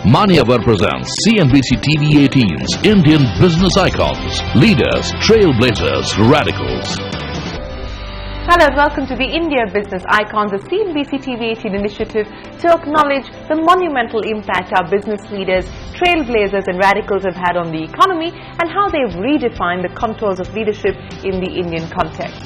Manyavar presents CNBC TV 18's Indian Business Icons, Leaders, Trailblazers, Radicals. Hello and welcome to the India Business Icons, a CNBC TV 18 initiative to acknowledge the monumental impact our business leaders, trailblazers and radicals have had on the economy and how they've redefined the contours of leadership in the Indian context.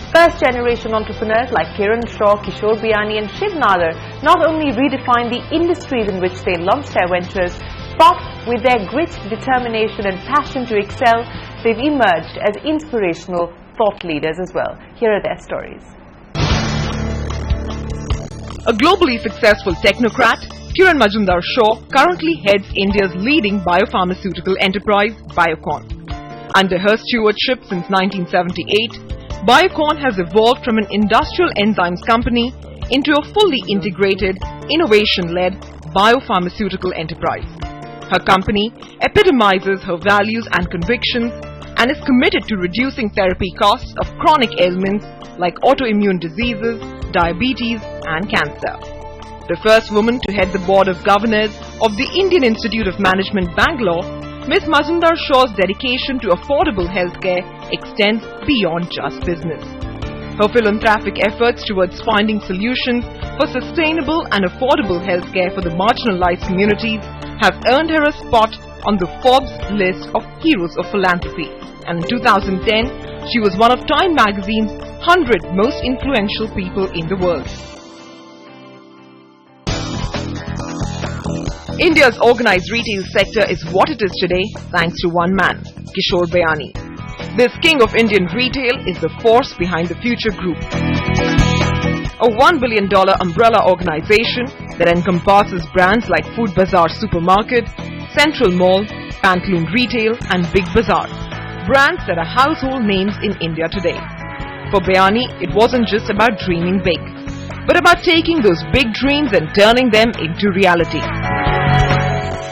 First-generation entrepreneurs like Kiran Shaw, Kishore Biani and Shiv Nadar not only redefined the industries in which they launched their ventures, but with their grit, determination and passion to excel, they've emerged as inspirational thought leaders as well. Here are their stories. A globally successful technocrat, Kiran Shaw currently heads India's leading biopharmaceutical enterprise, Biocon. Under her stewardship since 1978, Biocon has evolved from an industrial enzymes company into a fully integrated, innovation-led biopharmaceutical enterprise. Her company epitomizes her values and convictions and is committed to reducing therapy costs of chronic ailments like autoimmune diseases, diabetes and cancer. The first woman to head the board of governors of the Indian Institute of Management, Bangalore, Ms. Shaw's dedication to affordable healthcare extends beyond just business. Her philanthropic efforts towards finding solutions for sustainable and affordable healthcare for the marginalized communities have earned her a spot on the Forbes list of Heroes of Philanthropy. And in 2010, she was one of Time magazine's 100 most influential people in the world. India's organized retail sector is what it is today thanks to one man, Kishore Biani. This king of Indian retail is the force behind the Future Group, a $1 billion umbrella organization that encompasses brands like Food Bazaar Supermarket, Central Mall, Pantaloon Retail and Big Bazaar, brands that are household names in India today. For Biani, it wasn't just about dreaming big, but about taking those big dreams and turning them into reality.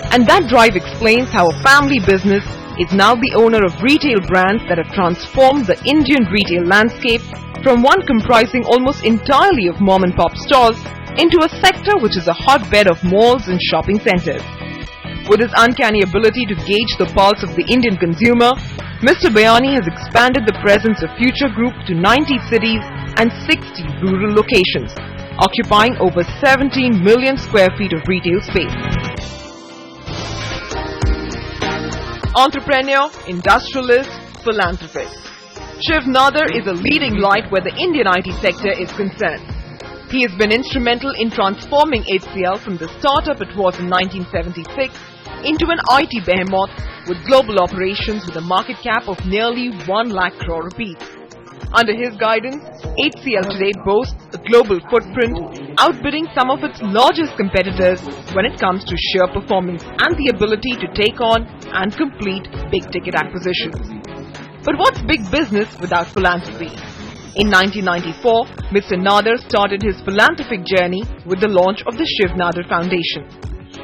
And that drive explains how a family business is now the owner of retail brands that have transformed the Indian retail landscape from one comprising almost entirely of mom-and-pop stores into a sector which is a hotbed of malls and shopping centers. With his uncanny ability to gauge the pulse of the Indian consumer, Mr. Biani has expanded the presence of Future Group to 90 cities and 60 rural locations, occupying over 17 million square feet of retail space. Entrepreneur, industrialist, philanthropist. Shiv Nadar is a leading light where the Indian IT sector is concerned. He has been instrumental in transforming HCL from the startup it was in 1976 into an IT behemoth with global operations with a market cap of nearly 1 lakh crore rupees. Under his guidance, HCL today boasts a global footprint, outbidding some of its largest competitors when it comes to sheer performance and the ability to take on and complete big-ticket acquisitions. But what's big business without philanthropy? In 1994, Mr. Nadar started his philanthropic journey with the launch of the Shiv Nadar Foundation.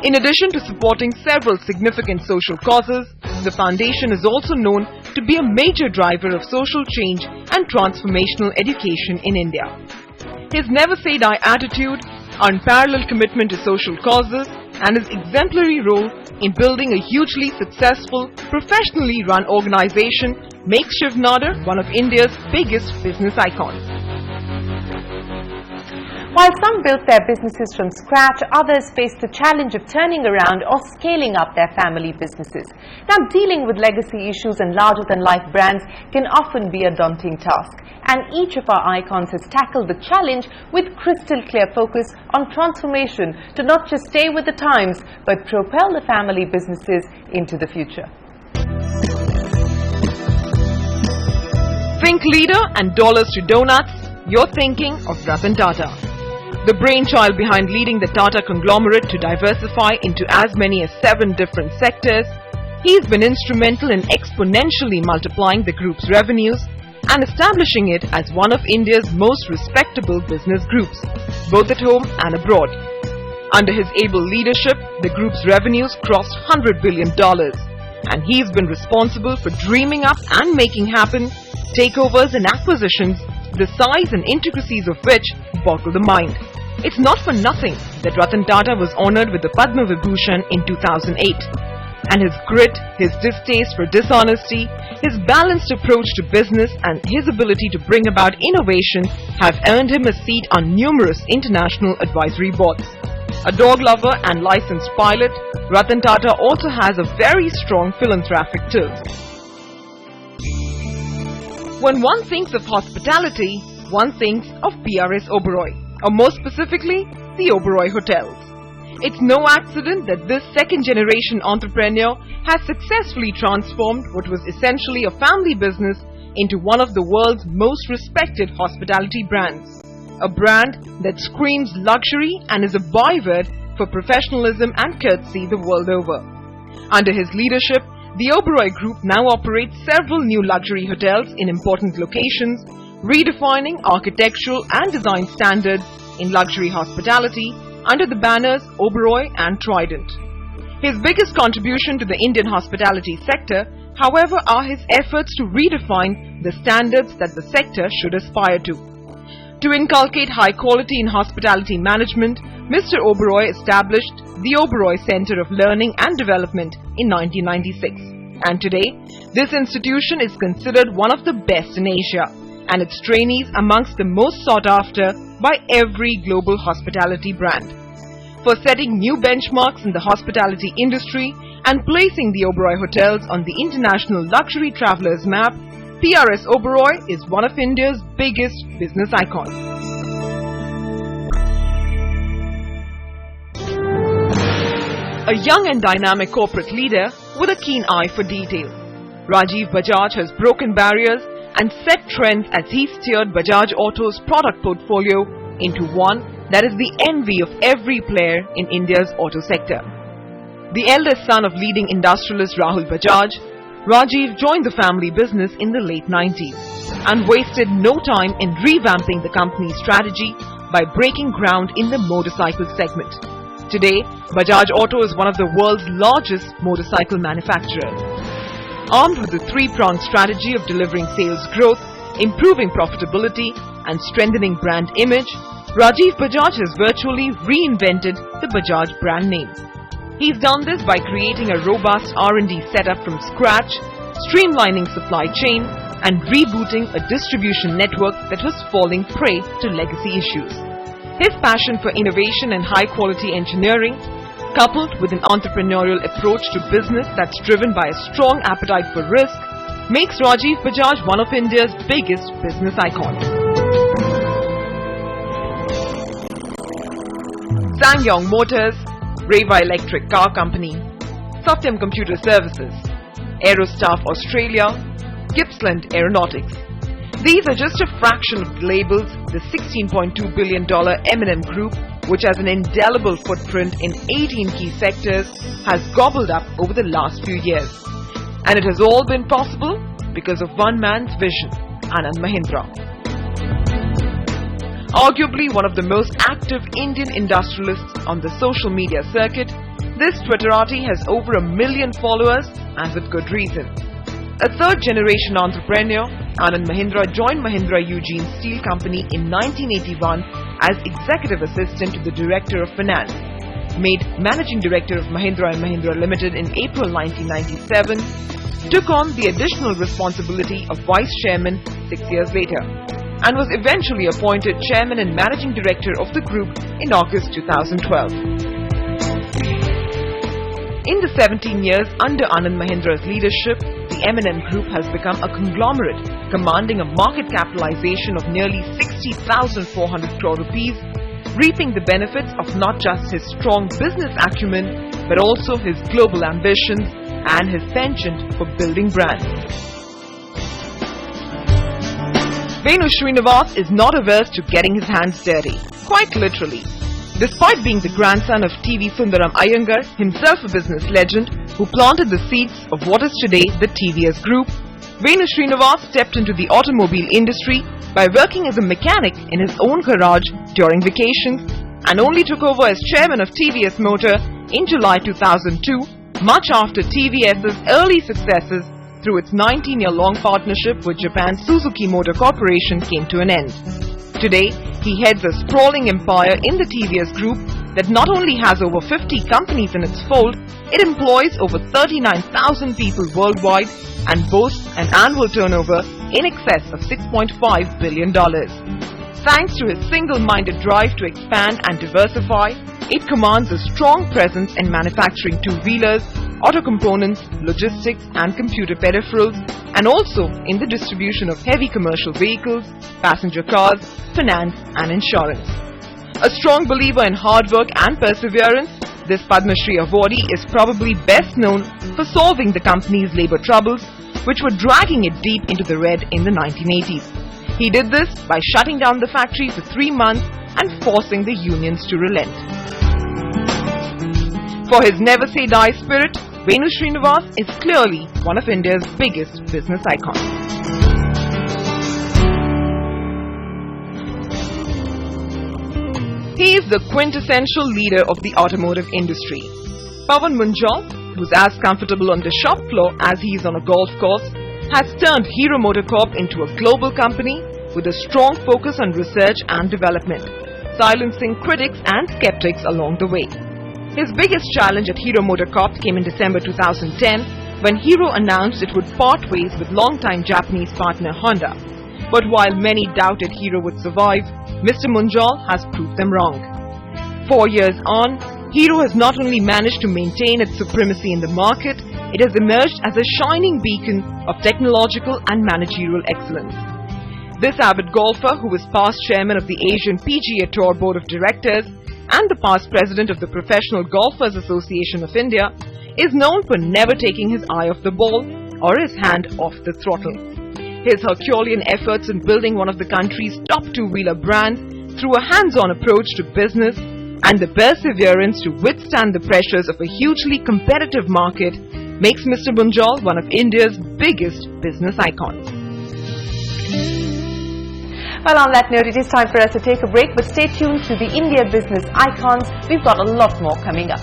In addition to supporting several significant social causes, the foundation is also known to be a major driver of social change and transformational education in India. His never-say-die attitude, unparalleled commitment to social causes, and his exemplary role in building a hugely successful, professionally run organization makes Shiv Nadar one of India's biggest business icons. While some built their businesses from scratch, others faced the challenge of turning around or scaling up their family businesses. Now, dealing with legacy issues and larger-than-life brands can often be a daunting task. And each of our icons has tackled the challenge with crystal clear focus on transformation to not just stay with the times, but propel the family businesses into the future. Think leader and dollars to donuts, you're thinking of Ratan Tata. The brainchild behind leading the Tata Conglomerate to diversify into as many as 7 different sectors, he's been instrumental in exponentially multiplying the group's revenues and establishing it as one of India's most respectable business groups, both at home and abroad. Under his able leadership, the group's revenues crossed $100 billion, and he's been responsible for dreaming up and making happen takeovers and acquisitions, the size and intricacies of which boggle the mind. It's not for nothing that Ratan Tata was honoured with the Padma Vibhushan in 2008. And his grit, his distaste for dishonesty, his balanced approach to business and his ability to bring about innovation have earned him a seat on numerous international advisory boards. A dog lover and licensed pilot, Ratan Tata also has a very strong philanthropic tilt. When one thinks of hospitality, one thinks of PRS Oberoi, or more specifically, the Oberoi Hotels. It's no accident that this second-generation entrepreneur has successfully transformed what was essentially a family business into one of the world's most respected hospitality brands. A brand that screams luxury and is a byword for professionalism and courtesy the world over. Under his leadership, the Oberoi Group now operates several new luxury hotels in important locations, redefining architectural and design standards in luxury hospitality under the banners Oberoi and Trident. His biggest contribution to the Indian hospitality sector, however, are his efforts to redefine the standards that the sector should aspire to. To inculcate high quality in hospitality management, Mr. Oberoi established the Oberoi Center of Learning and Development in 1996. And today, this institution is considered one of the best in Asia, and its trainees amongst the most sought after by every global hospitality brand. For setting new benchmarks in the hospitality industry and placing the Oberoi Hotels on the international luxury travelers map, PRS Oberoi is one of India's biggest business icons. A young and dynamic corporate leader with a keen eye for detail, Rajiv Bajaj has broken barriers and set trends as he steered Bajaj Auto's product portfolio into one that is the envy of every player in India's auto sector. The eldest son of leading industrialist Rahul Bajaj, Rajiv joined the family business in the late 90s and wasted no time in revamping the company's strategy by breaking ground in the motorcycle segment. Today, Bajaj Auto is one of the world's largest motorcycle manufacturers. Armed with the three-pronged strategy of delivering sales growth, improving profitability, and strengthening brand image, Rajiv Bajaj has virtually reinvented the Bajaj brand name. He's done this by creating a robust R&D setup from scratch, streamlining supply chain, and rebooting a distribution network that was falling prey to legacy issues. His passion for innovation and high-quality engineering, coupled with an entrepreneurial approach to business that's driven by a strong appetite for risk, makes Rajiv Bajaj one of India's biggest business icons. SsangYong Motors, Reva Electric Car Company, Satyam Computer Services, Aerostaff Australia, Gippsland Aeronautics. These are just a fraction of the labels the $16.2 billion M&M Group, which has an indelible footprint in 18 key sectors, has gobbled up over the last few years. And it has all been possible because of one man's vision, Anand Mahindra. Arguably one of the most active Indian industrialists on the social media circuit, this Twitterati has over 1 million followers, and with good reason. A third-generation entrepreneur, Anand Mahindra joined Mahindra Eugene Steel Company in 1981 as Executive Assistant to the Director of Finance, made Managing Director of Mahindra & Mahindra Limited in April 1997, took on the additional responsibility of Vice Chairman 6 years later, and was eventually appointed Chairman and Managing Director of the group in August 2012. In the 17 years under Anand Mahindra's leadership, the M&M Group has become a conglomerate commanding a market capitalization of nearly 60,400 crore rupees, reaping the benefits of not just his strong business acumen but also his global ambitions and his penchant for building brands. Venu Srinivas is not averse to getting his hands dirty, quite literally. Despite being the grandson of TV Sundaram Iyengar, himself a business legend, who planted the seeds of what is today the TVS Group, Venu Srinivas stepped into the automobile industry by working as a mechanic in his own garage during vacations and only took over as chairman of TVS Motor in July 2002, much after TVS's early successes through its 19-year-long partnership with Japan's Suzuki Motor Corporation came to an end. Today, he heads a sprawling empire in the TVS Group, that not only has over 50 companies in its fold, it employs over 39,000 people worldwide and boasts an annual turnover in excess of $6.5 billion. Thanks to his single-minded drive to expand and diversify, it commands a strong presence in manufacturing two-wheelers, auto components, logistics and computer peripherals, and also in the distribution of heavy commercial vehicles, passenger cars, finance and insurance. A strong believer in hard work and perseverance, this Padma Shri awardee is probably best known for solving the company's labor troubles, which were dragging it deep into the red in the 1980s. He did this by shutting down the factory for 3 months and forcing the unions to relent. For his never-say-die spirit, Venu Srinivas is clearly one of India's biggest business icons. He is the quintessential leader of the automotive industry. Pawan Munjal, who's as comfortable on the shop floor as he is on a golf course, has turned Hero MotoCorp into a global company with a strong focus on research and development, silencing critics and skeptics along the way. His biggest challenge at Hero MotoCorp came in December 2010 when Hero announced it would part ways with longtime Japanese partner Honda. But while many doubted Hero would survive, Mr. Munjal has proved them wrong. 4 years on, Hero has not only managed to maintain its supremacy in the market, it has emerged as a shining beacon of technological and managerial excellence. This avid golfer, who was past chairman of the Asian PGA Tour Board of Directors and the past president of the Professional Golfers Association of India, is known for never taking his eye off the ball or his hand off the throttle. His Herculean efforts in building one of the country's top two-wheeler brands through a hands-on approach to business and the perseverance to withstand the pressures of a hugely competitive market makes Mr. Munjal one of India's biggest business icons. Well, on that note, it is time for us to take a break, but stay tuned to the India Business Icons. We've got a lot more coming up.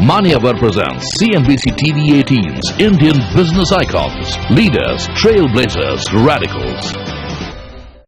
Manyavar presents CNBC TV 18's Indian Business Icons, Leaders, Trailblazers, Radicals.